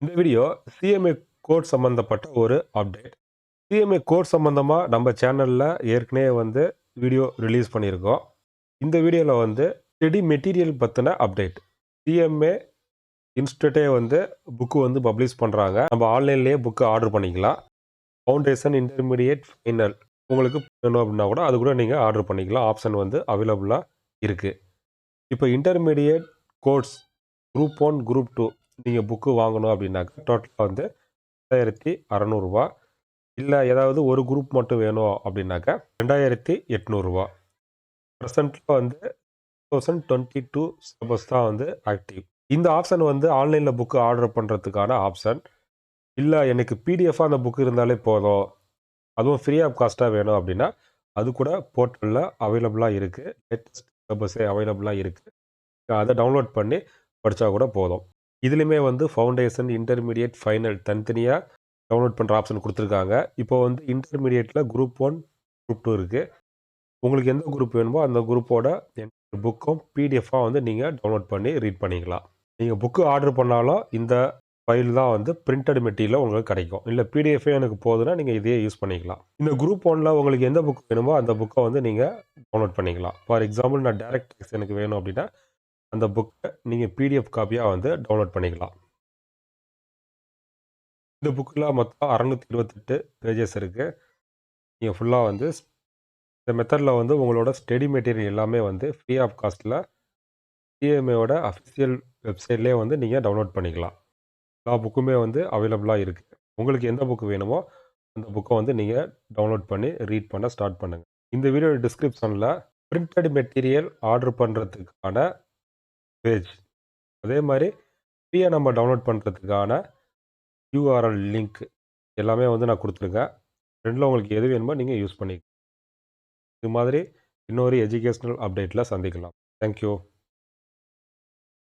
இந்த video CMA code சம்மந்தப்பட்ட ஒரு அப்டேட். சிஎம்ஏ கோட் சம்மந்தமா நம்ம சேனல்ல ஏற்கனவே வந்து வீடியோ ரிலீஸ் பண்ணியிருக்கோம். இந்த வீடியோல வந்து ஸ்டடி மெட்டீரியல் பத்தின அப்டேட். சிஎம்ஏ இன்ஸ்டியூட்டே வந்து புக்கு வந்து பப்ளிஷ் பண்றாங்க. நம்ம ஆன்லைன்லயே புக்கு ஆர்டர் பண்ணிக்கலாம். ஃபவுண்டேஷன், இன்டர்மீடியேட், ஃபைனல் உங்களுக்கு வேணும் அப்படின்னா கூட அது கூட நீங்க ஆர்டர் பண்ணிக்கலாம். ஆப்ஷன் வந்து அவைலபிளா இருக்கு. இப்போ இன்டர்மீடியேட் கோர்ஸ் குரூப் 1, குரூப் 2 நீங்க புக்கு வாங்கணும் அப்படின்னாக்க டோட்டலா வந்து ரூ. 2600. இல்ல ஏதாவது ஒரு குரூப் மட்டும் வேணும் அப்படின்னாக்க ரூ. 2800. பிரசன்ட்ல வந்து 2022 சிலபஸ் தான் வந்து ஆக்டிவ். இந்த ஆப்ஷன் வந்து ஆன்லைன்ல புக் ஆர்டர் பண்றதுக்கான ஆப்ஷன். இல்ல எனக்கு பிடிஎஃபா அந்த புக் இருந்தாலே போதும். அதுவும் ஃப்ரீ ஆஃப் காஸ்ட்டா வேணும் அப்படின்னா, அது கூட போர்ட்டல்ல அவைலபிளா இருக்கு. லேட்டஸ்ட் சிலபஸே அவைலபிளா இருக்கு. அத டவுன்லோட் பண்ணி படிச்சா கூட போதும். இதுலயுமே வந்து ஃபவுண்டேஷன், இன்டர்மீடியேட், ஃபைனல் தனித்தனியா டவுன்லோட் பண்ற ஆப்ஷன் குடுத்துருக்காங்க. இப்போ வந்து இன்டர்மீடியேட்ல குரூப் 1, குரூப் 2 இருக்கு. உங்களுக்கு எந்த குரூப் வேணுமோ அந்த குரூப்போட புக்கும் பிடிஎஃபா வந்து நீங்க டவுன்லோட் பண்ணி ரீட் பண்ணிக்கலாம். நீங்க புக் ஆர்டர் பண்ணாலும் இந்த ஃபைல் தான் வந்து பிரிண்டட் மெட்டீரியலா உங்களுக்கு கிடைக்கும். இல்ல பிடிஎஃபே எனக்கு போதுன்னா நீங்க இதையே யூஸ் பண்ணிக்கலாம். இந்த குரூப் 1ல உங்களுக்கு எந்த புக் வேணுமோ அந்த புக்க வந்து நீங்க டவுன்லோட் பண்ணிக்கலாம். ஃபார் எக்ஸாம்பிள் நான் டைரக்ட் டெக்ஸ்ட் எனக்கு வேணும் அப்படின்னா, அந்த புக்க நீங்க பிடிஎஃப் காப்பியா வந்து டவுன்லோட் பண்ணிக்கலாம். இந்த புக்ல மொத்தம் 628 பேஜஸ் இருக்கு. நீங்க ஃபுல்லா வந்து இந்த மெத்தட்ல வந்து உங்களோட ஸ்டடி மெட்டீரியல் எல்லாமே வந்து ஃப்ரீ ஆஃப் காஸ்ட்ல சிஎம்ஏவோட அஃபிஷியல் வெப்சைட்லயே வந்து நீங்க டவுன்லோட் பண்ணிக்கலாம். எல்லா புக்குமே வந்து அவைலபிளா இருக்கு. உங்களுக்கு எந்த புக் வேணுமோ அந்த புக்க வந்து நீங்க டவுன்லோட் பண்ணி ரீட் பண்ண ஸ்டார்ட் பண்ணுங்க. இந்த வீடியோ டிஸ்கிரிப்ஷன்ல பிரிண்டட் மெட்டீரியல் ஆர்டர் பண்றதுக்கான பேஜ், அதே மாரி ஃப்ரீயா நம்ம டவுன்லோட் பண்றதுக்கான யூஆர்எல் லிங்க் எல்லாமே வந்து நான் குடுத்துருக்கேன். 2ல உங்களுக்கு எது வேணுமோ நீங்க யூஸ் பண்ணிக்கலாம். இது மாதிரி இன்னொரு எஜுகேஷனல் அப்டேட்ல சந்திக்கலாம். Thank you.